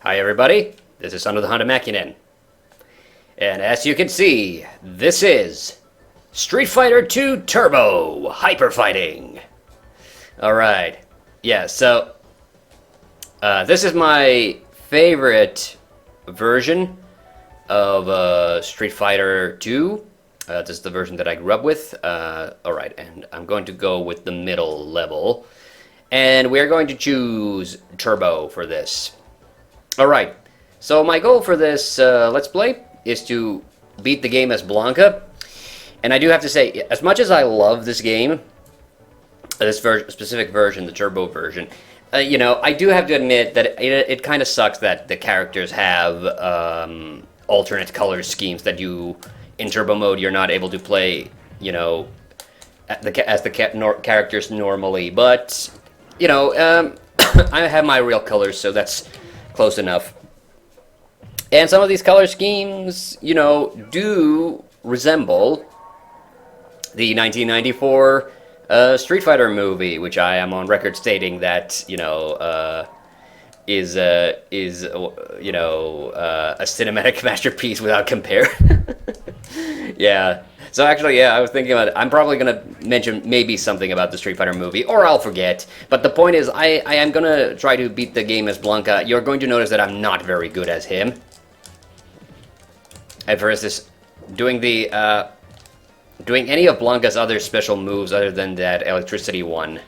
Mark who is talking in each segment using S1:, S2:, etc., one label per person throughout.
S1: Hi everybody, this is TheHande. And as you can see, this is Street Fighter 2 Turbo Hyper Fighting. Alright, yeah, so this is my favorite version of Street Fighter 2. This is the version that I grew up with. Alright, and I'm going to go with the middle level. And we're going to choose Turbo for this. Alright, so my goal for this Let's Play is to beat the game as Blanka. And I do have to say, as much as I love this game, this specific version, the Turbo version, you know, I do have to admit that it kind of sucks that the characters have alternate color schemes that you, in Turbo mode, you're not able to play, you know, as the characters normally. But, you know, I have my real colors, so that's close enough. And some of these color schemes, you know, do resemble the 1994 Street Fighter movie, which I am on record stating that, you know, is you know, a cinematic masterpiece without compare. Yeah. So actually, yeah, I was thinking about it. I'm probably going to mention maybe something about the Street Fighter movie, or I'll forget. But the point is, I am going to try to beat the game as Blanka. You're going to notice that I'm not very good as him. And for instance, doing any of Blanka's other special moves other than that electricity one,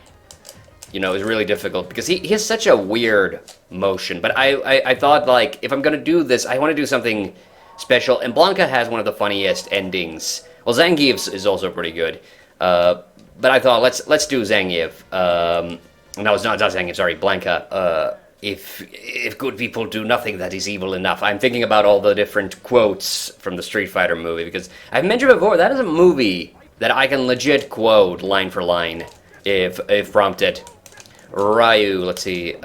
S1: you know, is really difficult, because he has such a weird motion. But I thought, like, if I'm going to do this, I want to do something special. And Blanka has one of the funniest endings. Well, Zangief's is also pretty good, but I thought let's do Zangief. No, it's not Zangief. Sorry, Blanka. If good people do nothing, that is evil enough. I'm thinking about all the different quotes from the Street Fighter movie, because I've mentioned before that is a movie that I can legit quote line for line if prompted. Ryu, let's see.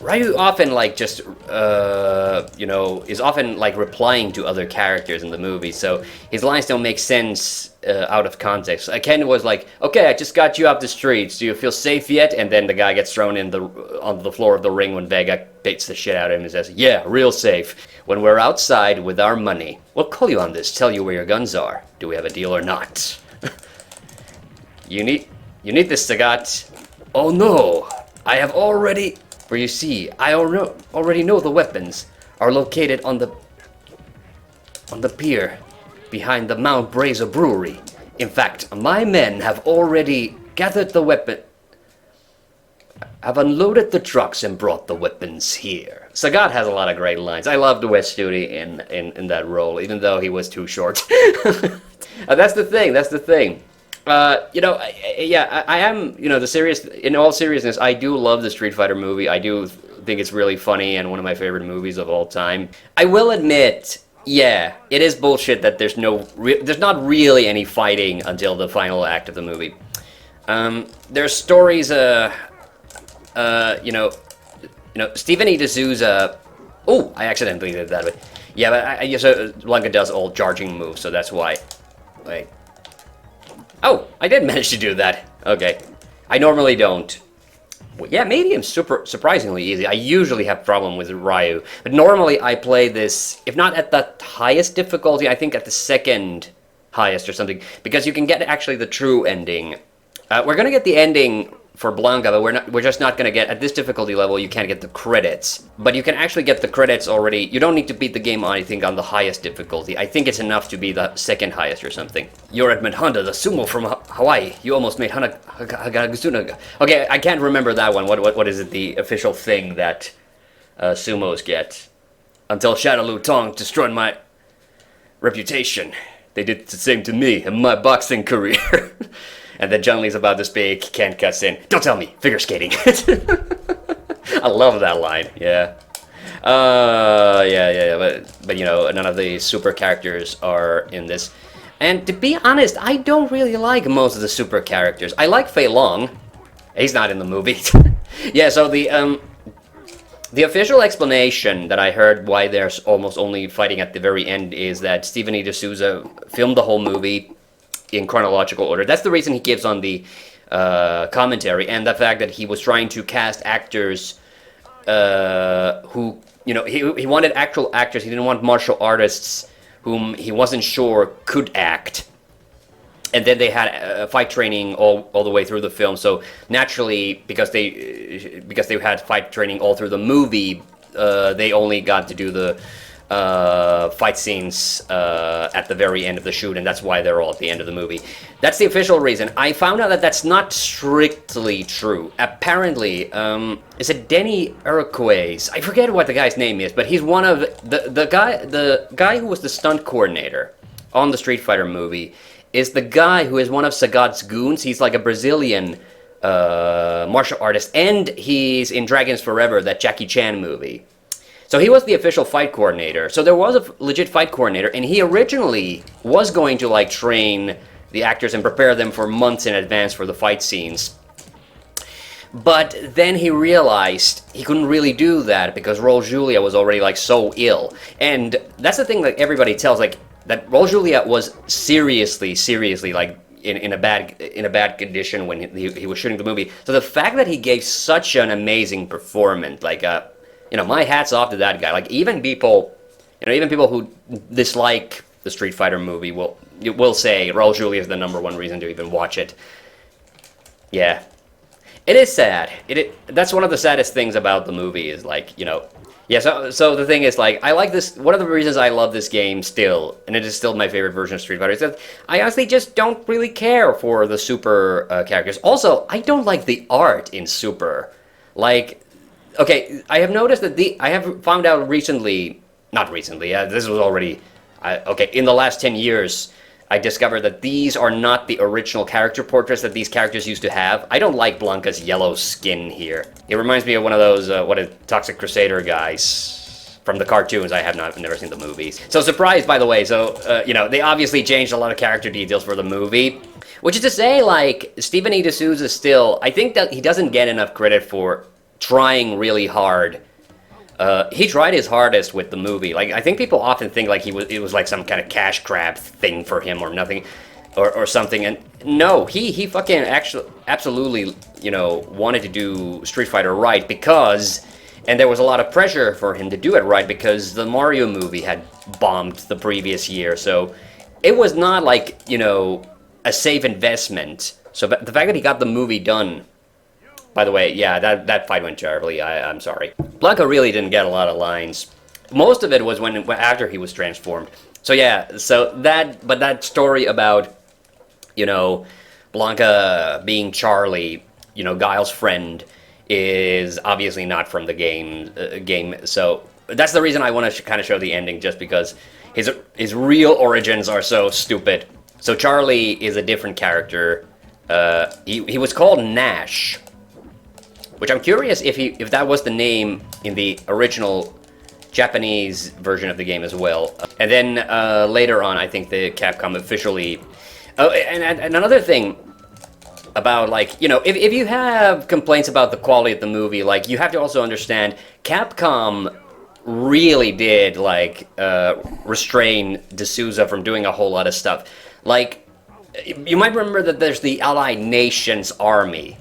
S1: Ryu often, like, just, you know, is often, like, replying to other characters in the movie, so his lines don't make sense out of context. Ken was like, okay, I just got you off the streets, do you feel safe yet? And then the guy gets thrown on the floor of the ring when Vega beats the shit out of him and says, yeah, real safe. When we're outside with our money, we'll call you on this, tell you where your guns are. Do we have a deal or not? You need this, Sagat. Oh no, I have already... For you see, I already know the weapons are located on the pier behind the Mount Brazier Brewery. In fact, my men have already gathered the weapon... have unloaded the trucks and brought the weapons here. Sagat has a lot of great lines. I loved Wes Studi in that role, even though he was too short. That's the thing. You know, yeah, I am, you know, in all seriousness, I do love the Street Fighter movie. I do think it's really funny and one of my favorite movies of all time. I will admit, yeah, it is bullshit that there's not really any fighting until the final act of the movie. There's stories, you know, Stephen E. D'Souza. Oh, I accidentally did that way. Yeah, but so Blanka does all charging moves, so that's why. Like. Oh, I did manage to do that. Okay. I normally don't. Well, yeah, medium's surprisingly easy. I usually have problem with Ryu. But normally I play this, if not at the highest difficulty, I think at the second highest or something. Because you can get actually the true ending. We're going to get the ending for Blanka, but we're just not going to get, at this difficulty level, you can't get the credits. But you can actually get the credits already. You don't need to beat the game, I think, on the highest difficulty. I think it's enough to be the second highest or something. You're at TheHande, the sumo from Hawaii. You almost made Hagasunaga. Okay, I can't remember that one. What is it, the official thing that sumos get? Until Shadaloo Tong destroyed my reputation. They did the same to me in my boxing career. And then Chun-Li's about to speak, Ken cuts in. Don't tell me, figure skating. I love that line, yeah. Yeah, but you know, none of the super characters are in this. And to be honest, I don't really like most of the super characters. I like Fei Long. He's not in the movie. Yeah, so the official explanation that I heard why there's almost only fighting at the very end is that Stephen E. D'Souza filmed the whole movie in chronological order. That's the reason he gives on the commentary, and the fact that he was trying to cast actors who you know, he wanted actual actors. He didn't want martial artists whom he wasn't sure could act. And then they had fight training all the way through the film. So naturally, because they had fight training all through the movie, they only got to do the fight scenes at the very end of the shoot, and that's why they're all at the end of the movie. That's the official reason. I found out that that's not strictly true. Apparently, is it Denny Urquez? I forget what the guy's name is, but he's one of the guy who was the stunt coordinator on the Street Fighter movie. Is the guy who is one of Sagat's goons. He's like a Brazilian martial artist, and he's in Dragons Forever, that Jackie Chan movie. So he was the official fight coordinator. So there was a legit fight coordinator, and he originally was going to like train the actors and prepare them for months in advance for the fight scenes. But then he realized he couldn't really do that because Raul Julia was already like so ill. And that's the thing that everybody tells, like, that Raul Julia was seriously like in a bad condition when he was shooting the movie. So the fact that he gave such an amazing performance, like you know, my hat's off to that guy. Like even people who dislike the Street Fighter movie will say Raul Julia is the #1 reason to even watch it. Yeah, it is sad. That's one of the saddest things about the movie is, like, you know. Yeah, so the thing is, like, I like this. One of the reasons I love this game still, and it is still my favorite version of Street Fighter, is that I honestly just don't really care for the Super characters. Also, I don't like the art in Super. Like, okay, I have noticed that I have found out recently, not recently, this was already, okay, in the last 10 years, I discovered that these are not the original character portraits that these characters used to have. I don't like Blanka's yellow skin here. It reminds me of one of those, Toxic Crusader guys from the cartoons. I have never seen the movies. So surprised, by the way. So, you know, they obviously changed a lot of character details for the movie. Which is to say, like, Stephen E. D'Souza still, I think that he doesn't get enough credit for trying really hard. He tried his hardest with the movie. Like, I think people often think like it was like some kind of cash grab thing for him or nothing, or something. And no, he fucking absolutely, you know, wanted to do Street Fighter right because, and there was a lot of pressure for him to do it right because the Mario movie had bombed the previous year. So it was not like, you know, a safe investment. So the fact that he got the movie done. By the way, yeah, that fight went terribly. I'm sorry. Blanka really didn't get a lot of lines. Most of it was after he was transformed. So yeah, but that story about, you know, Blanka being Charlie, you know, Guile's friend, is obviously not from the game. So that's the reason I want to kind of show the ending, just because his real origins are so stupid. So Charlie is a different character. He was called Nash. Which I'm curious if that was the name in the original Japanese version of the game as well. And then later on, I think the Capcom officially... Oh, and another thing about, like, you know, if you have complaints about the quality of the movie, like, you have to also understand Capcom really did, like, restrain D'Souza from doing a whole lot of stuff. Like, you might remember that there's the Allied Nations Army.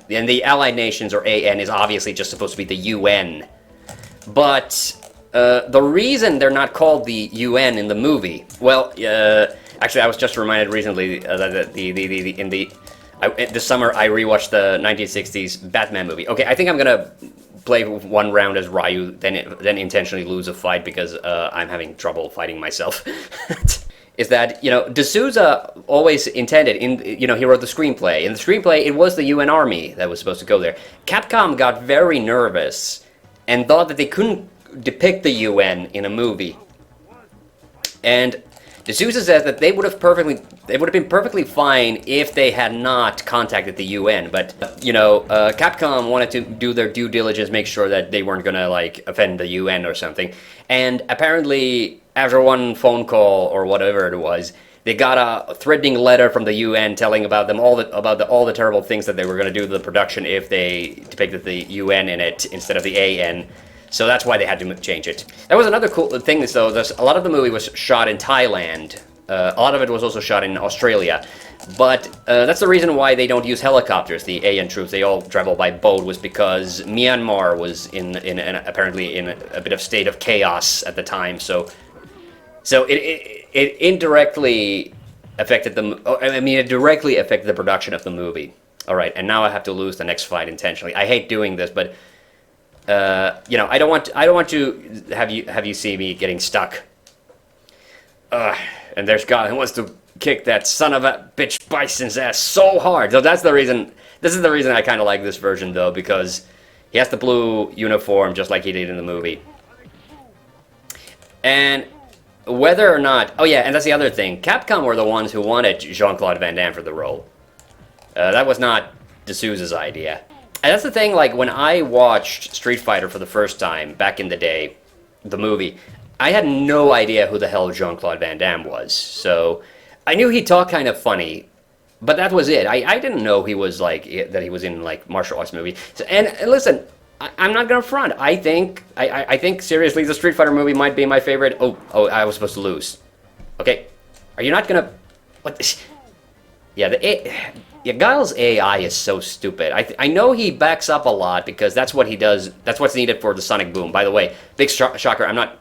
S1: And the Allied Nations, or AN, is obviously just supposed to be the UN. But the reason they're not called the UN in the movie, well, actually, I was just reminded recently that this summer I rewatched the 1960s Batman movie. Okay, I think I'm gonna play one round as Ryu, then intentionally lose a fight because I'm having trouble fighting myself. Is that, you know, D'Souza always intended, you know, he wrote the screenplay. In the screenplay, it was the UN Army that was supposed to go there. Capcom got very nervous and thought that they couldn't depict the UN in a movie. And D'Souza says that they would have been perfectly fine if they had not contacted the UN. But, you know, Capcom wanted to do their due diligence, make sure that they weren't gonna, like, offend the UN or something. And apparently, after one phone call or whatever it was, they got a threatening letter from the UN telling about all the terrible things that they were going to do to the production if they depicted the UN in it instead of the AN. So that's why they had to change it. That was another cool thing, though. A lot of the movie was shot in Thailand, A lot of it was also shot in Australia. But that's the reason why they don't use helicopters. The AN troops, they all travel by boat, was because Myanmar was apparently in a bit of state of chaos at the time. So it indirectly affected it directly affected the production of the movie. All right, and now I have to lose the next fight intentionally. I hate doing this, but I don't want to have you see me getting stuck. And there's God who wants to kick that son of a bitch Bison's ass so hard. So that's the reason. This is the reason I kind of like this version, though, because he has the blue uniform just like he did in the movie. And whether or not... Oh, yeah, and that's the other thing. Capcom were the ones who wanted Jean-Claude Van Damme for the role. That was not D'Souza's idea. And that's the thing, like, when I watched Street Fighter for the first time, back in the day, the movie, I had no idea who the hell Jean-Claude Van Damme was. So, I knew he talked kind of funny, but that was it. I didn't know he was, like, that he was in, like, martial arts movie. So, and listen, I'm not gonna front. I think seriously, the Street Fighter movie might be my favorite. Oh, I was supposed to lose. Okay, are you not gonna... What? Yeah, Guile's AI is so stupid. I know he backs up a lot because that's what he does. That's what's needed for the Sonic Boom. By the way, big shocker. I'm not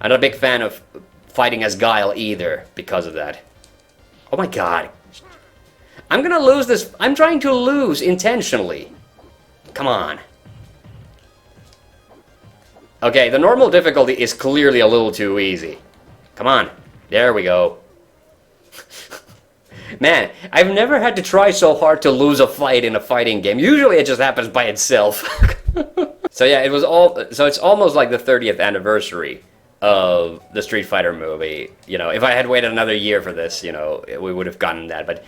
S1: a big fan of fighting as Guile either because of that. Oh my God, I'm gonna lose this. I'm trying to lose intentionally. Come on. Okay, the normal difficulty is clearly a little too easy. Come on, there we go. Man, I've never had to try so hard to lose a fight in a fighting game. Usually it just happens by itself. So yeah, it's almost like the 30th anniversary of the Street Fighter movie. You know, if I had waited another year for this, you know, we would have gotten that. But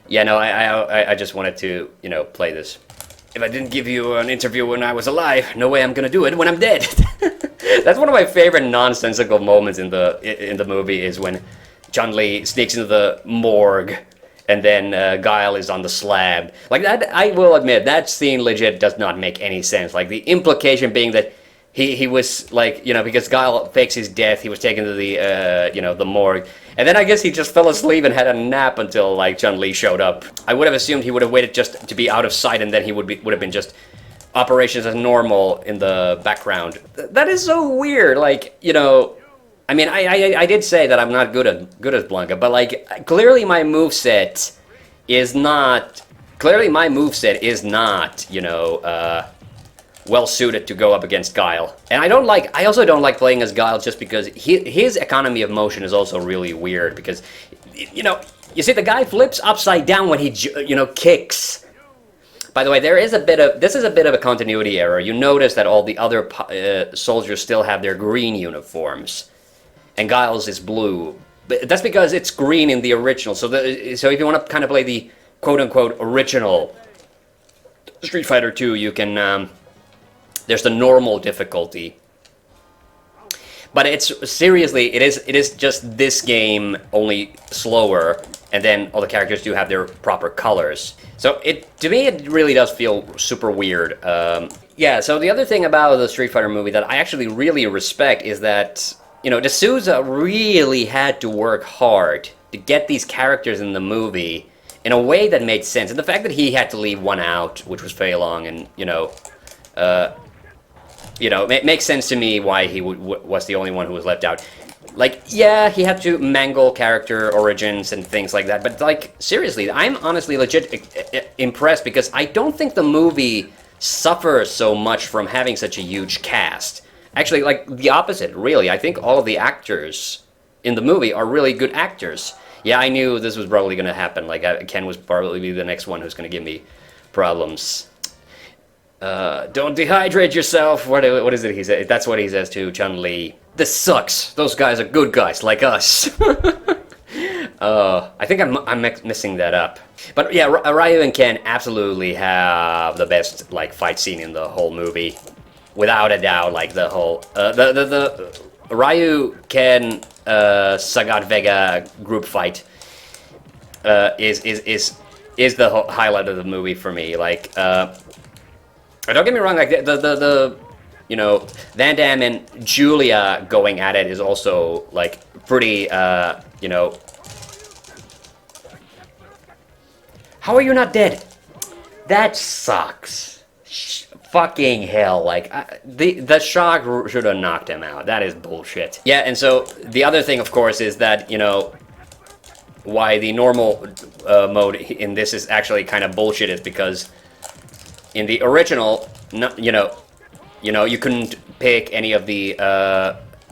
S1: yeah, no, I just wanted to, you know, play this. If I didn't give you an interview when I was alive, no way I'm gonna do it when I'm dead. That's one of my favorite nonsensical moments in the movie is when Chun-Li sneaks into the morgue, and then Guile is on the slab. Like that, I will admit, that scene legit does not make any sense. Like the implication being that he was like, you know, because Guile fakes his death, he was taken to the, you know, the morgue. And then I guess he just fell asleep and had a nap until like Chun-Li showed up. I would have assumed he would have waited just to be out of sight, and then he would have been just operations as normal in the background. That is so weird. Like, you know, I mean, I did say that I'm not good as Blanka, but like clearly my moveset is not you know well suited to go up against Guile. And I also don't like playing as Guile just because his economy of motion is also really weird because, you know, you see the guy flips upside down when he, you know, kicks. By the way, this is a bit of a continuity error. You notice that all the other soldiers still have their green uniforms, and Guile's is blue. But that's because it's green in the original. So if you want to kind of play the quote-unquote original Street Fighter 2, you can, there's the normal difficulty. But it's, seriously, it is just this game, only slower, and then all the characters do have their proper colors. So to me, it really does feel super weird. Yeah, so the other thing about the Street Fighter movie that I actually really respect is that, you know, D'Souza really had to work hard to get these characters in the movie in a way that made sense. And the fact that he had to leave one out, which was Fei Long, and, it makes sense to me why he was the only one who was left out. Like, yeah, he had to mangle character origins and things like that, but, like, seriously, I'm honestly legit impressed because I don't think the movie suffers so much from having such a huge cast. Actually, like, the opposite, really. I think all of the actors in the movie are really good actors. Yeah, I knew this was probably going to happen. Like, Ken was probably the next one who's going to give me problems. Don't dehydrate yourself. What is it he said? That's what he says to Chun-Li. This sucks. Those guys are good guys, like us. I think I'm messing that up. But yeah, Ryu and Ken absolutely have the best, like, fight scene in the whole movie. Without a doubt, like, the whole... the Ryu, Ken, Sagat Vega group fight is the whole highlight of the movie for me. Like, don't get me wrong, like, the you know, Van Damme and Julia going at it is also, like, pretty, you know, How are you not dead? That sucks. Fucking hell, like, the shock should have knocked him out. That is bullshit. Yeah, and so, the other thing, of course, is that, you know, why the normal mode in this is actually kind of bullshit is because in the original, no, you know, you couldn't pick any of the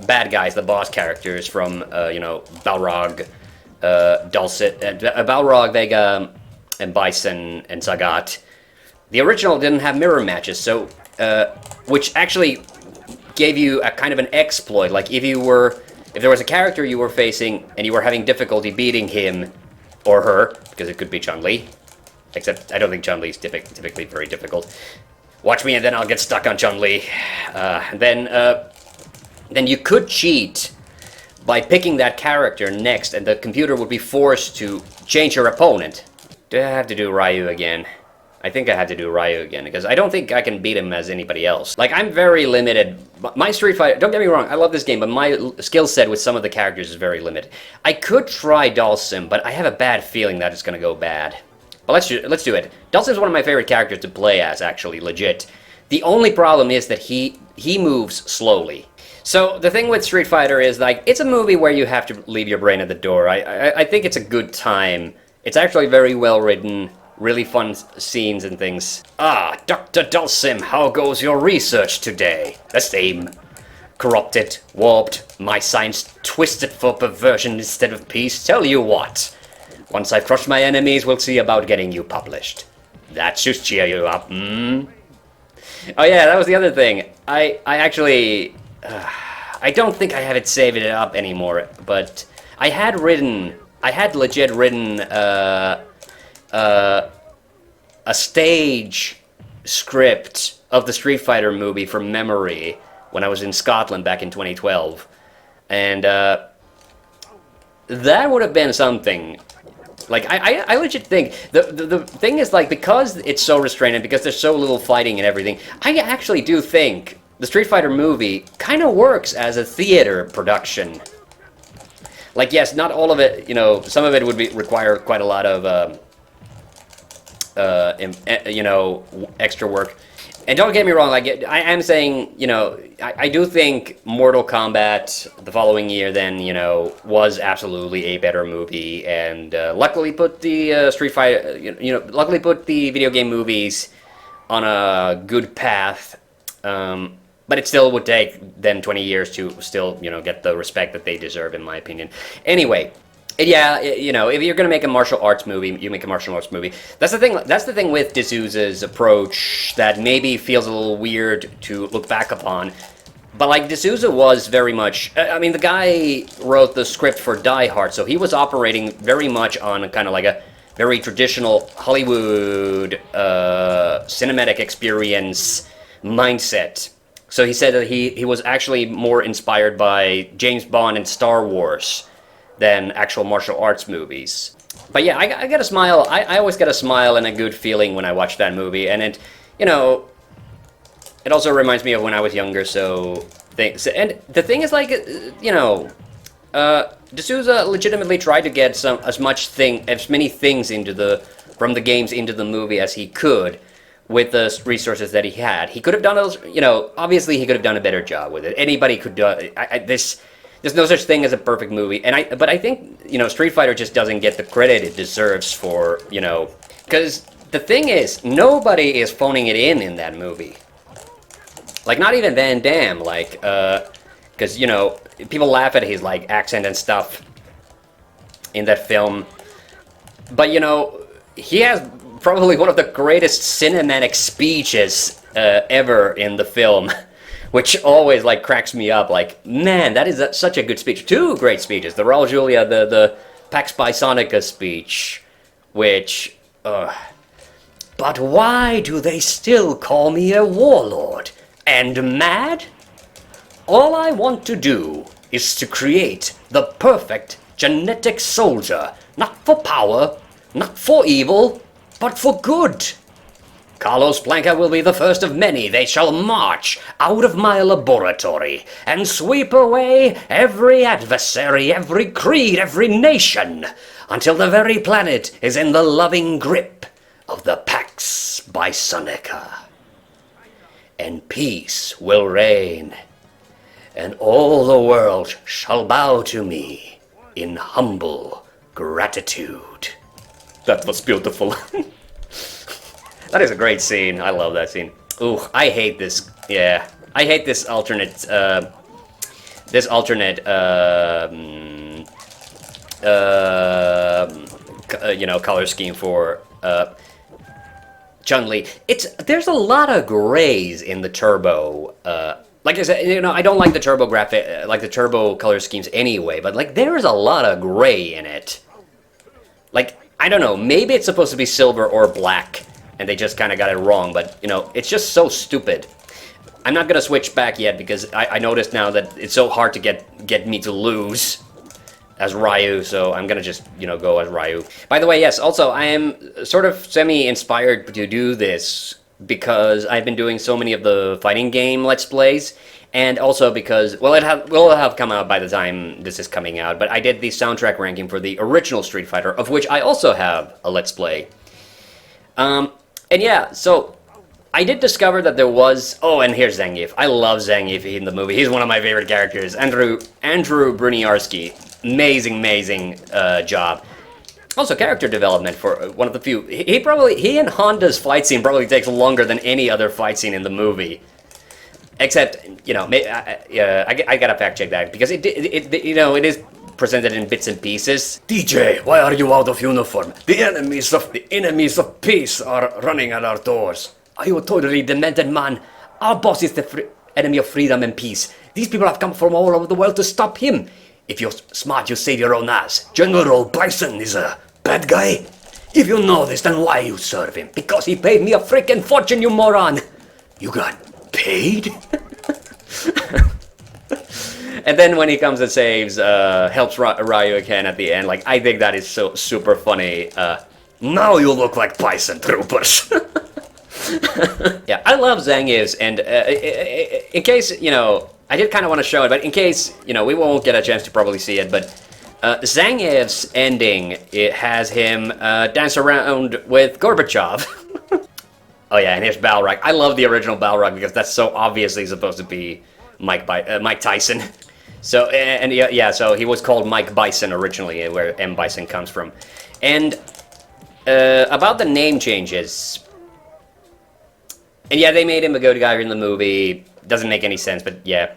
S1: bad guys, the boss characters from, you know, Balrog, Balrog, Vega, and Bison, and Zagat. The original didn't have mirror matches, so, which actually gave you a kind of an exploit. Like, if there was a character you were facing and you were having difficulty beating him or her, because it could be Chun-Li, except I don't think Chun-Li is typically very difficult. Watch me and then I'll get stuck on Chun-Li. Then you could cheat by picking that character next, and the computer would be forced to change your opponent. Do I have to do Ryu again? I think I have to do Ryu again, because I don't think I can beat him as anybody else. Like, I'm very limited. My Street Fighter, don't get me wrong, I love this game, but my skill set with some of the characters is very limited. I could try Dhalsim, but I have a bad feeling that it's gonna go bad. But let's do it. Dhalsim's one of my favorite characters to play as, actually, legit. The only problem is that he moves slowly. So, the thing with Street Fighter is, like, it's a movie where you have to leave your brain at the door. I think it's a good time. It's actually very well written. Really fun scenes and things. Ah, Dr. Dhalsim, how goes your research today? The same. Corrupted, warped, my science twisted for perversion instead of peace. Tell you what, once I've crushed my enemies, we'll see about getting you published. That should cheer you up, Oh yeah, that was the other thing. I actually... I don't think I have it saved it up anymore, but I had legit written, a stage script of the Street Fighter movie from memory when I was in Scotland back in 2012. And that would have been something. Like, I legit think, the thing is, like, because it's so restrained and because there's so little fighting and everything, I actually do think the Street Fighter movie kind of works as a theater production. Like, yes, not all of it, you know, some of it would require quite a lot of, you know, extra work. And don't get me wrong, like, I am saying, you know, I do think Mortal Kombat the following year then, you know, was absolutely a better movie, and luckily put the Street Fighter, you know, luckily put the video game movies on a good path, but it still would take them 20 years to still, you know, get the respect that they deserve, in my opinion. Anyway, yeah, you know, if you're gonna make a martial arts movie, you make a martial arts movie. That's the thing. That's the thing with D'Souza's approach that maybe feels a little weird to look back upon. But like, D'Souza was very much. I mean, the guy wrote the script for Die Hard, so he was operating very much on kind of like a very traditional Hollywood cinematic experience mindset. So he said that he was actually more inspired by James Bond and Star Wars than actual martial arts movies. But yeah, I get a smile. I always get a smile and a good feeling when I watch that movie, and it, you know, it also reminds me of when I was younger. So and the thing is, like, you know, D'Souza legitimately tried to get as many things from the games into the movie as he could with the resources that he had. He could have done those, you know. Obviously, he could have done a better job with it. Anybody could do this. There's no such thing as a perfect movie, but I think, you know, Street Fighter just doesn't get the credit it deserves for, you know, because the thing is, nobody is phoning it in that movie. Like, not even Van Damme, like, because, you know, people laugh at his, like, accent and stuff in that film, but, you know, he has probably one of the greatest cinematic speeches ever in the film. Which always, like, cracks me up. Like, man, that is such a good speech. Two great speeches. The Raul Julia, the Pax Bisonica speech, which, but why do they still call me a warlord? And mad? All I want to do is to create the perfect genetic soldier. Not for power, not for evil, but for good. Carlos Blanka will be the first of many. They shall march out of my laboratory and sweep away every adversary, every creed, every nation, until the very planet is in the loving grip of the Pax Bisonica. And peace will reign, and all the world shall bow to me in humble gratitude. That was beautiful. That is a great scene. I love that scene. Ooh, I hate this. Yeah, I hate this alternate. Color scheme for Chun-Li. There's a lot of grays in the turbo. Like I said, I don't like the turbo graphic, like the turbo color schemes anyway. But like, there's a lot of gray in it. Like, I don't know. Maybe it's supposed to be silver or black, and they just kind of got it wrong. But it's just so stupid. I'm not gonna switch back yet because I noticed now that it's so hard to get me to lose as Ryu, so I'm gonna just, go as Ryu. By the way, yes, also, I am sort of semi-inspired to do this because I've been doing so many of the fighting game Let's Plays, and also because, well, it will have come out by the time this is coming out, but I did the soundtrack ranking for the original Street Fighter, of which I also have a Let's Play. And yeah, so I did discover that there was... Oh, and here's Zangief. I love Zangief in the movie. He's one of my favorite characters. Andrew Bruniarski. Amazing job. Also, character development for one of the few. He and Honda's fight scene probably takes longer than any other fight scene in the movie. Except, I gotta fact check that because it is presented in bits and pieces.
S2: DJ, why are you out of uniform? The enemies of peace are running at our doors.
S1: Are you a totally demented man? Our boss is the enemy of freedom and peace. These people have come from all over the world to stop him. If you're smart, you save your own ass.
S2: General Bison is a bad guy? If you know this, then why you serve him?
S1: Because he paid me a freaking fortune, you moron!
S2: You got paid?
S1: And then when he comes and saves, helps Ryu again at the end, like, I think that is so super funny.
S2: Now you look like Bison Troopers.
S1: Yeah, I love Zangief's, and in case, I did kind of want to show it, but in case, we won't get a chance to probably see it, but Zangief's ending, it has him dance around with Gorbachev. Oh yeah, and here's Balrog. I love the original Balrog because that's so obviously supposed to be Mike Tyson. So, and yeah, so he was called Mike Bison originally, where M. Bison comes from. And about the name changes... And yeah, they made him a good guy in the movie. Doesn't make any sense, but yeah.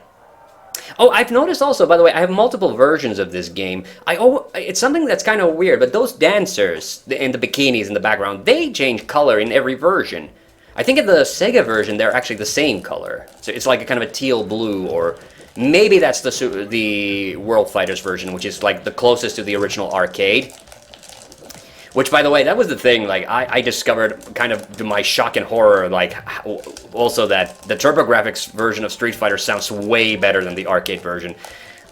S1: Oh, I've noticed also, by the way, I have multiple versions of this game. It's something that's kind of weird, but those dancers in the bikinis in the background, they change color in every version. I think in the Sega version, they're actually the same color. So it's like a kind of a teal blue, or maybe that's the World Fighters version, which is like the closest to the original arcade. Which, by the way, that was the thing, like, I discovered, kind of to my shock and horror, like, also that the TurboGrafx version of Street Fighter sounds way better than the arcade version.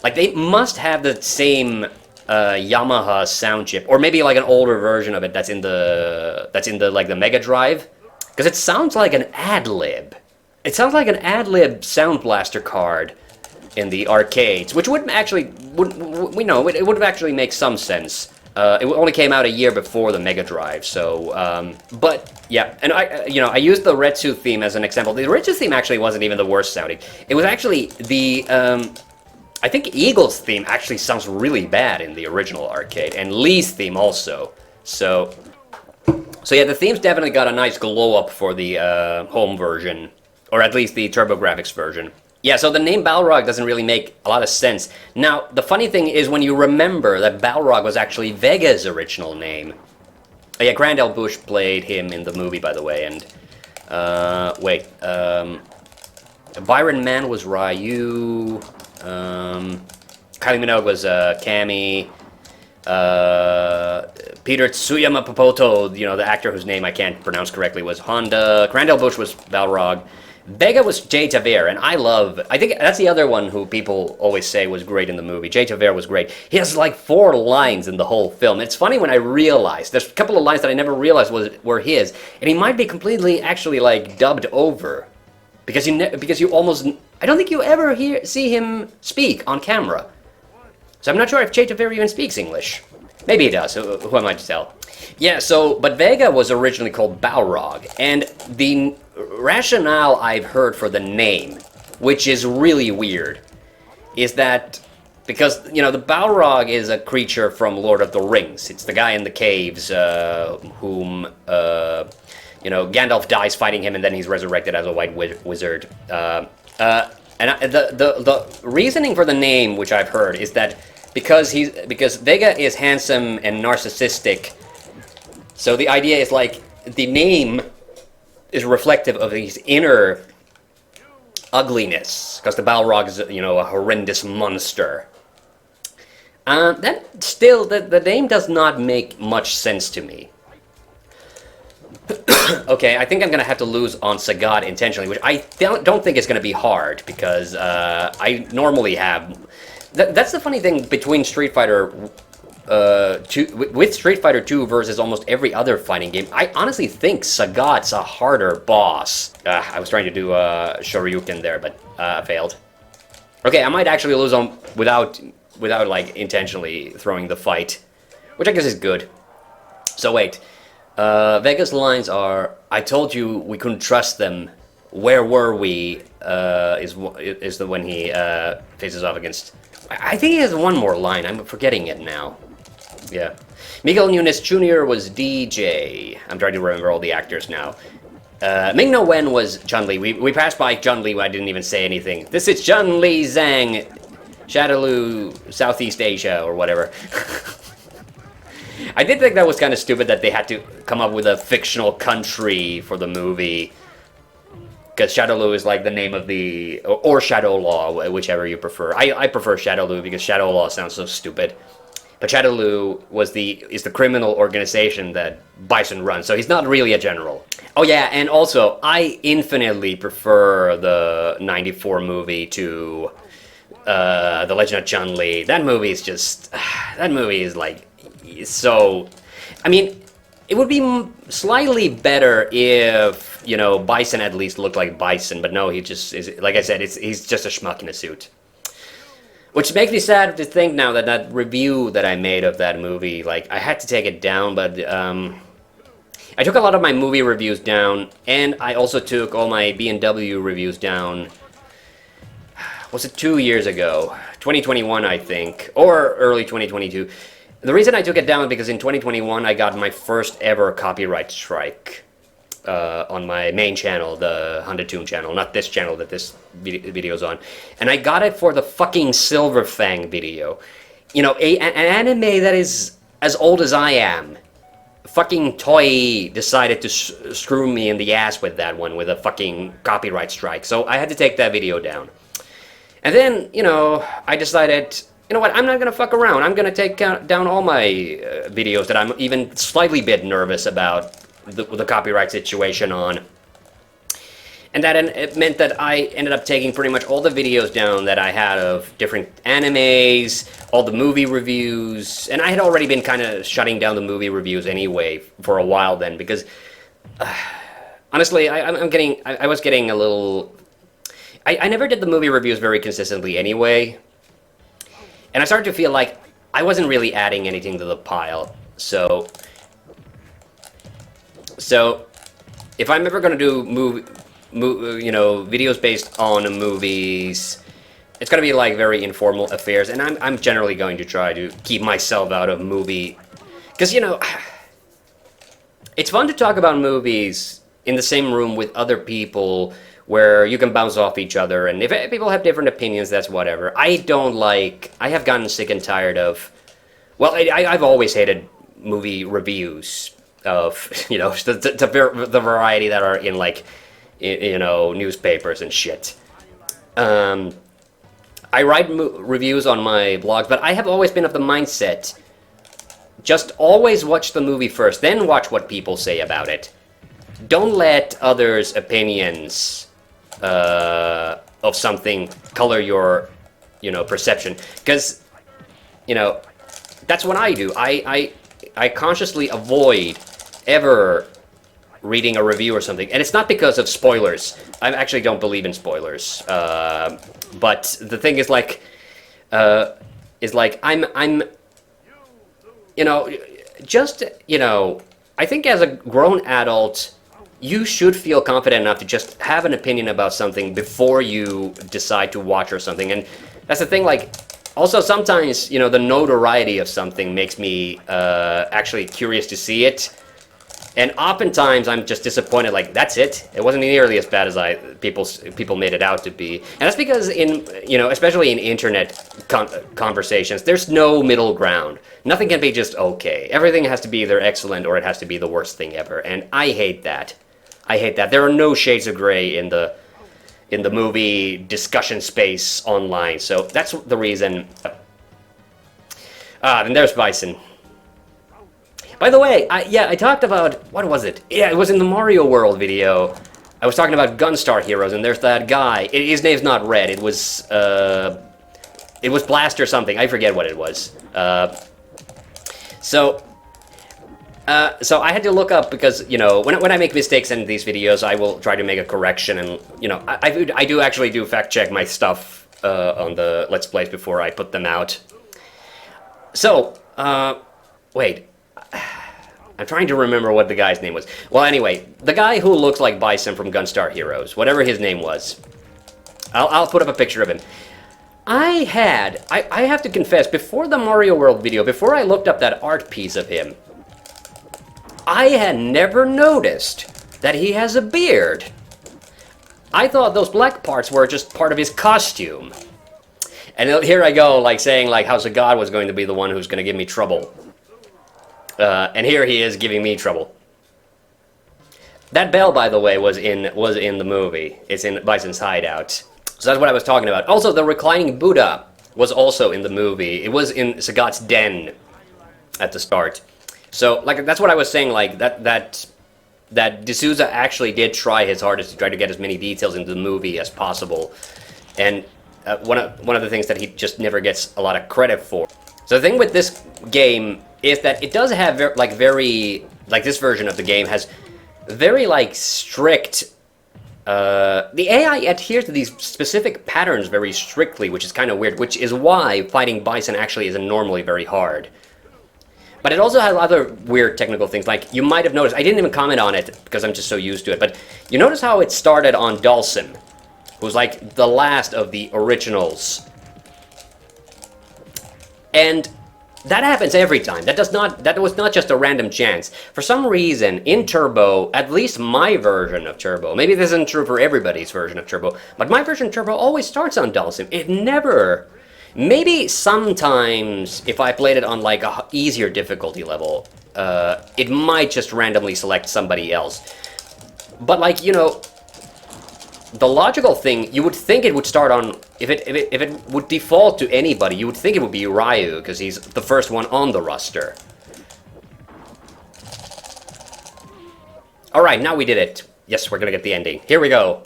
S1: Like, they must have the same Yamaha sound chip, or maybe like an older version of it that's in the like the Mega Drive, because it sounds like an ad-lib. It sounds like an ad-lib Sound Blaster card in the arcades, which would actually, it would actually make some sense. It only came out a year before the Mega Drive, so, but, yeah, and I used the Retsu theme as an example. The Retsu theme actually wasn't even the worst sounding. It was actually the, I think Eagle's theme actually sounds really bad in the original arcade, and Lee's theme also, so yeah, the theme's definitely got a nice glow up for the, home version, or at least the TurboGrafx version. Yeah, so the name Balrog doesn't really make a lot of sense. Now, the funny thing is when you remember that Balrog was actually Vega's original name. Oh, yeah, Grandel Bush played him in the movie, by the way, and... Byron Mann was Ryu... Kylie Minogue was Cammy... Peter Tsuyama Popoto, the actor whose name I can't pronounce correctly, was Honda. Grandel Bush was Balrog. Vega was Jay Tavere, and I think that's the other one who people always say was great in the movie. Jay Tavere was great. He has like 4 lines in the whole film. It's funny when I realized, there's a couple of lines that I never realized were his, and he might be completely actually like dubbed over. Because you almost, I don't think you ever see him speak on camera. So I'm not sure if Jay Tavere even speaks English. Maybe he does, who am I to tell? Yeah, but Vega was originally called Balrog, and the rationale I've heard for the name, which is really weird, is that because, the Balrog is a creature from Lord of the Rings. It's the guy in the caves whom, Gandalf dies fighting him, and then he's resurrected as a white wizard. The reasoning for the name, which I've heard, is that because Vega is handsome and narcissistic, so the idea is like the name is reflective of his inner ugliness, because the Balrog is, a horrendous monster. The name does not make much sense to me. Okay, I think I'm gonna have to lose on Sagat intentionally, which I don't think is gonna be hard, because I normally have. That's the funny thing between Street Fighter 2, with Street Fighter 2 versus almost every other fighting game. I honestly think Sagat's a harder boss. I was trying to do a Shoryuken there, but failed. Okay, I might actually lose on without like intentionally throwing the fight, which I guess is good. So wait. Vega's lines are, "I told you we couldn't trust them. Where were we?" Is the when he faces off against. I think he has one more line. I'm forgetting it now. Yeah, Miguel Nunes Jr. was DJ. I'm trying to remember all the actors now. Ming-No Wen was Chun-Li. We passed by Chun-Li. I didn't even say anything. This is Chun-Li Zhang, Shadaloo, Southeast Asia, or whatever. I did think that was kind of stupid that they had to come up with a fictional country for the movie. Because Shadowloo is like the name of the... Or Shadow Law, whichever you prefer. I prefer Shadowloo because Shadow Law sounds so stupid. But Shadowloo is the criminal organization that Bison runs, so he's not really a general. Oh yeah, and also, I infinitely prefer the 94 movie to The Legend of Chun-Li. That movie is just... That movie is like... So... I mean... It would be slightly better if, Bison at least looked like Bison, but no, he just is, like I said, he's just a schmuck in a suit. Which makes me sad to think now that review that I made of that movie, like, I had to take it down, but, I took a lot of my movie reviews down, and I also took all my B&W reviews down, was it 2 years ago? 2021, I think, or early 2022. The reason I took it down is because in 2021 I got my first ever copyright strike on my main channel, the TheHande channel, not this channel that this video's on. And I got it for the fucking Silver Fang video. An anime that is as old as I am. Fucking Toei decided to screw me in the ass with that one, with a fucking copyright strike. So I had to take that video down. And then, I decided... You know what, I'm not going to fuck around. I'm going to take down all my videos that I'm even slightly bit nervous about the copyright situation on. And that it meant that I ended up taking pretty much all the videos down that I had of different animes, all the movie reviews, and I had already been kind of shutting down the movie reviews anyway for a while then, because honestly, I was getting a little... I never did the movie reviews very consistently anyway. And I started to feel like I wasn't really adding anything to the pile. So if I'm ever going to do videos based on movies, it's going to be like very informal affairs. And I'm generally going to try to keep myself out of movie. Because, it's fun to talk about movies in the same room with other people where you can bounce off each other, and if people have different opinions, that's whatever. I have gotten sick and tired of, well, I've always hated movie reviews of, the variety that are in, like, newspapers and shit. I write reviews on my blog, but I have always been of the mindset, just always watch the movie first, then watch what people say about it. Don't let others' opinions of something color your, you know, perception. Because, you know, that's what I do. I consciously avoid ever reading a review or something, and it's not because of spoilers. I actually don't believe in spoilers. But the thing is like, I'm, you know, just, you know, I think as a grown adult, you should feel confident enough to just have an opinion about something before you decide to watch or something. And that's the thing, like, also sometimes, you know, the notoriety of something makes me actually curious to see it. And oftentimes I'm just disappointed, like, that's it? It wasn't nearly as bad as people made it out to be. And that's because in, you know, especially in internet conversations, there's no middle ground. Nothing can be just okay. Everything has to be either excellent or it has to be the worst thing ever. And I hate that. I hate that. There are no shades of gray in the movie discussion space online. So that's the reason. Then there's Bison. By the way, I talked about, what was it? Yeah, it was in the Mario World video. I was talking about Gunstar Heroes, and there's that guy. His name's not Red. It was Blast or something. I forget what it was. So I had to look up because, you know, when I make mistakes in these videos, I will try to make a correction, and, you know, I do actually do fact check my stuff on the Let's Plays before I put them out. So, wait. I'm trying to remember what the guy's name was. Well, anyway, the guy who looks like Bison from Gunstar Heroes, whatever his name was. I'll put up a picture of him. I have to confess, before the Mario World video, before I looked up that art piece of him, I had never noticed that he has a beard. I thought those black parts were just part of his costume. And here I go, like saying like House of God was going to be the one who's going to give me trouble. And here he is giving me trouble. That bell, by the way, was in the movie. It's in Bison's hideout. So that's what I was talking about. Also, the reclining Buddha was also in the movie. It was in Sagat's den at the start. So, like, that's what I was saying. Like that D'Souza actually did try his hardest to try to get as many details into the movie as possible. And one of the things that he just never gets a lot of credit for. So the thing with this game is that it does have very this version of the game has very like strict. The AI adheres to these specific patterns very strictly, which is kind of weird. Which is why fighting Bison actually isn't normally very hard. But it also has other weird technical things. Like you might have noticed, I didn't even comment on it because I'm just so used to it. But you notice how it started on Dhalsim, who's like the last of the originals. And that happens every time. That was not just a random chance. For some reason, in Turbo, at least my version of Turbo, maybe this isn't true for everybody's version of Turbo, but my version of Turbo always starts on Dhalsim. It never... Maybe sometimes, if I played it on like a easier difficulty level, it might just randomly select somebody else. But like, you know, the logical thing, you would think it would start on, if it would default to anybody, you would think it would be Ryu, because he's the first one on the roster. Alright, now we did it. Yes, we're gonna get the ending. Here we go.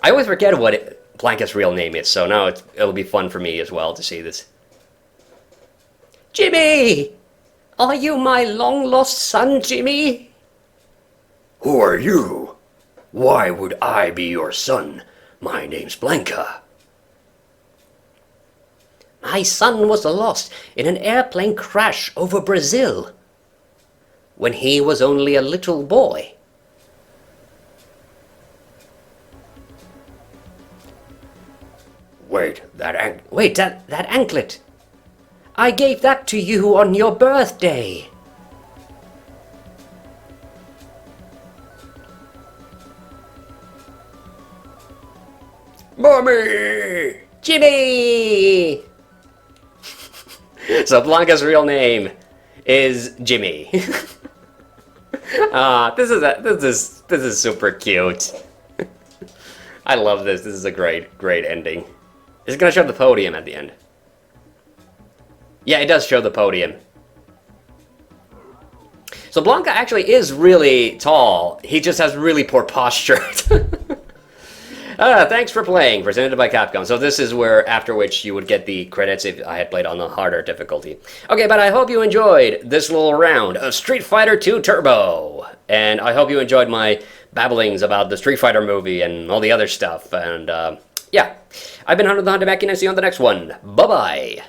S1: I always forget what Blanka's real name is, so now it'll be fun for me as well to see this. Jimmy! Are you my long-lost son, Jimmy?
S2: Who are you? Why would I be your son? My name's Blanka.
S3: My son was lost in an airplane crash over Brazil when he was only a little boy.
S2: Wait, that
S3: anklet. I gave that to you on your birthday.
S2: Mommy!
S3: Jimmy!
S1: So Blanka's real name is Jimmy. This is super cute. I love this. This is a great ending. Is it gonna show the podium at the end? Yeah, it does show the podium. So Blanka actually is really tall. He just has really poor posture. Thanks for playing, presented by Capcom. So this is where, after which you would get the credits if I had played on the harder difficulty. Okay, but I hope you enjoyed this little round of Street Fighter 2 Turbo. And I hope you enjoyed my babblings about the Street Fighter movie and all the other stuff. And, yeah. I've been Hunter the Hunter back, and I'll see you on the next one. Bye-bye.